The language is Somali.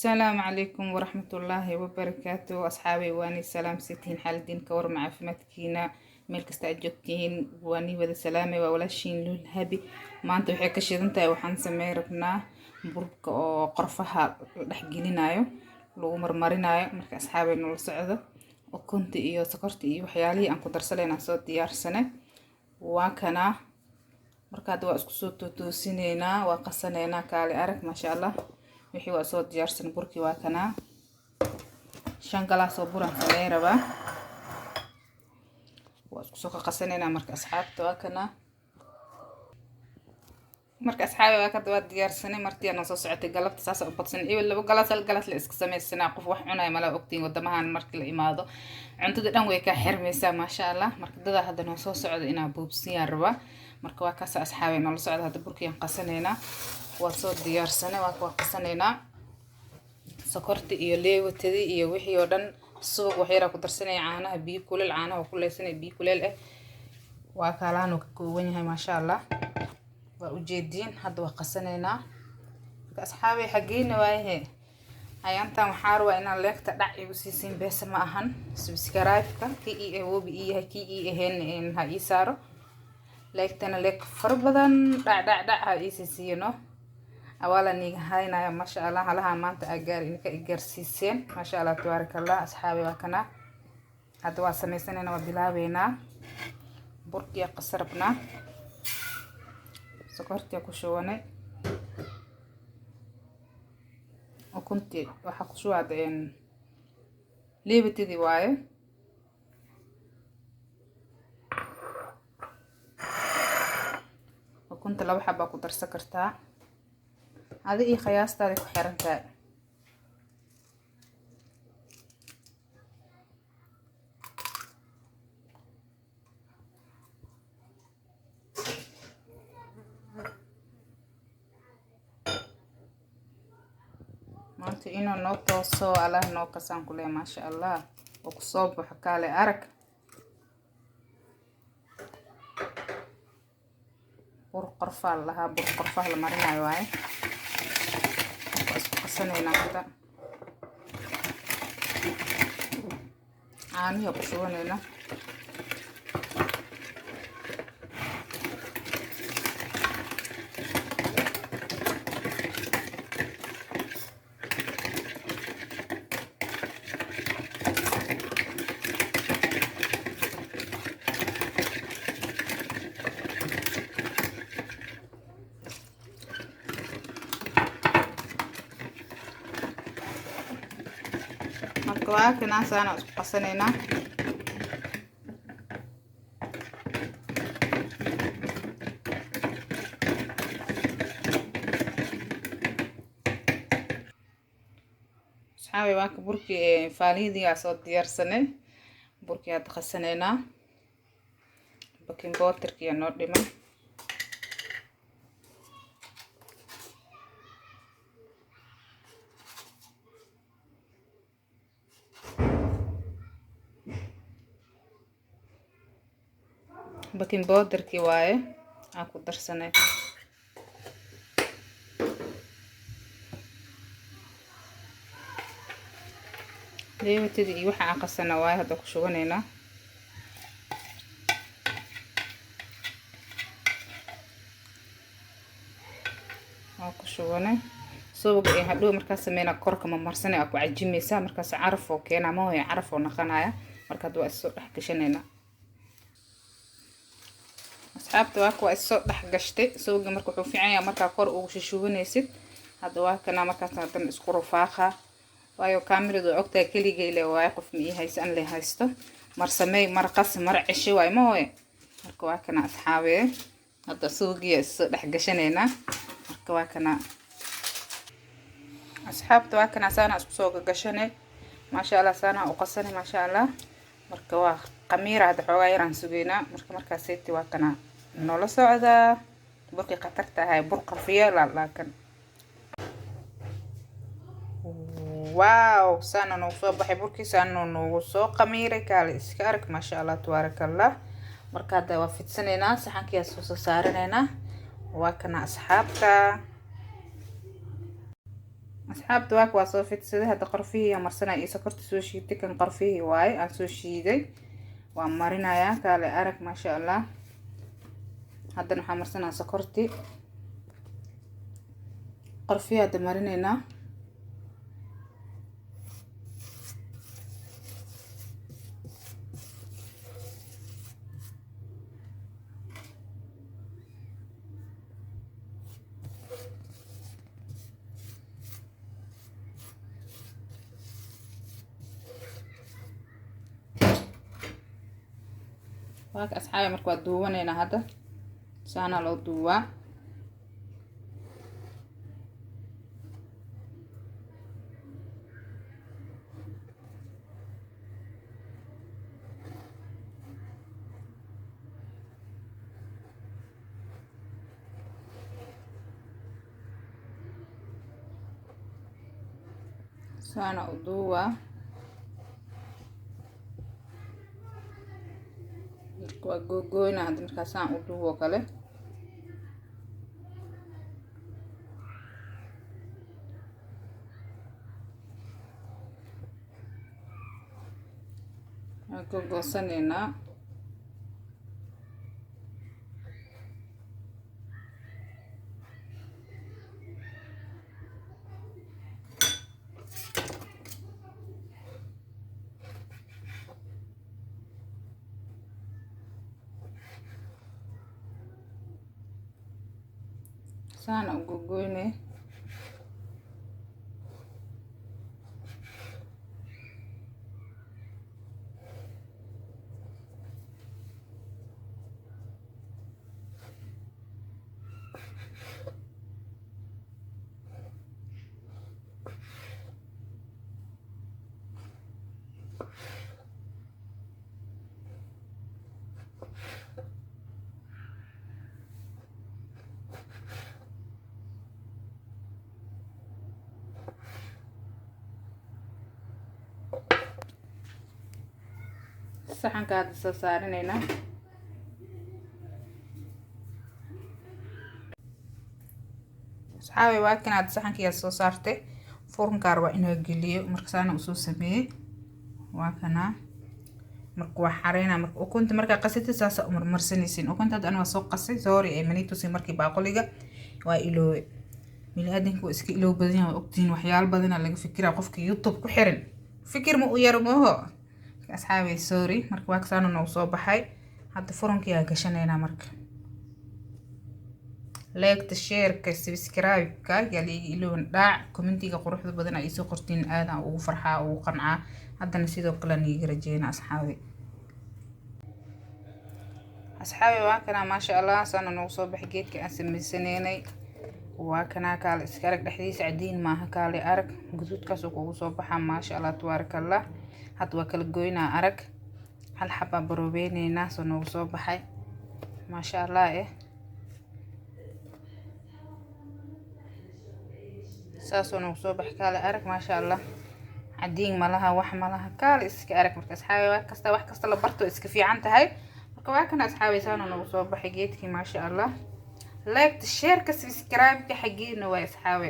السلام عليكم ورحمة الله وبركاته أصحابي واني سلام ستين حال دين كور مع فمتكينا ميل كستا جوجتين واني وذا سلامي وولاشين لول هبي ما انتو وحي كشيدنتا وحان سمي ربنا بربك oo qorfaha dhex gelinayo lagu marmarinayo marka asxaabay noo socdo ukunta iyo sokorta iyo waxyaalihii aan ku darsanayna soo diyaarsanay waa kana marka hadda waa isku soo toosinayna waa qasanayna kaali arag ma sha Allah wixii waa soo diyaarsan burkii waa kana 5 galaas oo buran sameey raba waa isku soo qasanayna marka asxaabta waa kana marka asxaabi waa ka daba diyaarsanay martii aan soo socotay galabta saas u badsan iyo laba galaas hal galaas la iska sameeysanaa qof wax cunay mala ogtiin wadamahan markii la imaado cuntada dhan way ka xirmaysaa ma sha Allah marka dada hadda noo soo socdo inaa buubsiyan raba marka waa kaas asxaabi noo socdo hadda burkii aan qasanayna waa soo diyaarsanay waa qasanayna sokorta iyo leewatadii iyo wixii oo dhan subag wax yar ku darsanay caanaha biyo kulul caanaha ku leeysanay biyo kulul waa kalaano ka kooban yahay ma sha Allah waa ujeedin hadda waa qasanayna marka asxaabi xageena waaye ayantan waxaa rabaa inaan leegta dhac igu siisin beesa ma ahan subscribe-ka kii awoobi yahay kii ahayn ha ii saaro leegtana leeg far badan dhac ha ii siiyno awala niga haynaya ma sha Allah halaha maanta agaar inka igaarsiiseen ma sha Allah tabarakallah asxaabi waa kana hadda waa sameeysanayna waa bilaabeena burkiya qasarabna sokorta ku shubanay ukunti waxa ku shubaadeen leebtidi waaye ukunta laba xabba ku darsan kartaa adii qiyaastada ku xirantahay maanta inuu noo tooso Allah noo kasan kule ma sha Allah oo ku soo baxo kale arag bur qorfa la marinayo waaye isku qasanayna hadda caanihi ku shubanayna waa kana saana isku qasanayna saxaabay waa ka burkii faalidii soo diyaarsanay burkii aad qasanayna baking powder-kii noo dhiman baking powder-kii waaye aan ku darsanay leewatadii iyo waxa aan qasana waaye hadda ku shubanayna waa ku shubanay subag ee hadhow markaa sameeyna korka ma marsanay ku cajimaysa markaas caraf oo keena ma way caraf oo naqanaya marka hadda waa soo dhex gashanayna asxaabta waa soo dhex gashtay suuga marka wuxuu fiican yahay marka kor ugu shubanaysid hadda waa kana markaas hadan isku rufaaqa waayo kaamiradu ogtaa kaliya ilaa waa qof ma haysan la haysto mar sameey mar qas mar cisho way ma hooy marka waa kana asxaabe hadda suugiya soo dhex gashanayna marka waa kana asxaabta waa kana saana isku soo gashanay ma sha Allah saana u qasanay ma sha Allah marka waa qamiir hada xoogaa yaraan sugeena markaas seeti waa kana noola socda burkii qatarta ahay bur qafiya laakan واو سانا نوصو بحي بركي سانا نوصو قميري كالي اسكارك ما شاء الله تبارك الله مركا دا وفيت سنينا سحان كيا سوسو سارنينا وكنا أصحابك asxaabta waa soo fidsaday hadda qarfihii marsanaa iyo sokorta soo shiiday kan qarfihii waaye aan soo shiiday waan marinayaa kaale arag maasha allah haddana waxaan marsanaa sokortii qarfihii hadda marinaynaa waak asxaabi marka waa duuwanaynaa hadda saana loo duuwaa saana u duuwaa waa googoyna hadda markaas aan u duubo kale waa googoosaneynaa saana u gogoynay saxanka hadda soo saarinaynaa asxaabi waa kan hadda saxankiyaa soo saartay furunkaar waa inoo geliyo marka saana usoo sameeyey waa kana marka waa xareynaa marka ukunta markaa qasatay saasa u marmarsanaysiin ukunta hadda aniga soo qasay sorry ay manitusi markii baaqoliga waa iloowe biniaadanka waa iska iloow badan yahay ogtiin waxyaalo badana laga fikiraa qofka youtube ku xiran fikir ma u yar mooho asxaabi sorry marka waa kasaana noo soo baxay hadda furunkii aan gashanaynaa marka like share subscribe-ka yaa liiga iloowan dhaac commentiga quruxda badan ay soo qortiin aadaan ugu farxaa ugu qancaa haddana sidoo kale niiga rajeena asxaabi waa kana maasha allah saana noo soo baxay geedka aan samaysaneynay waa kana kaale iska arag dhexdiisa cadiin maaha kaale arag guduudkaas oo kugu soo baxaa maasha allah tabaarakallah hadda waa kala goynaa arag hal xabaa baroobeynayna soo noogu soo baxay maasha allah saasoo noogu soo baxay kaale arag maasha allah cadiin malaha wax malaha kaale iska arag marka asxaabi wax kasta la barto iska fiican tahay marka waa kana asxaabi saana noogu soo baxay geedkii maasha allah like share subscribe ka xageena waa asxaabi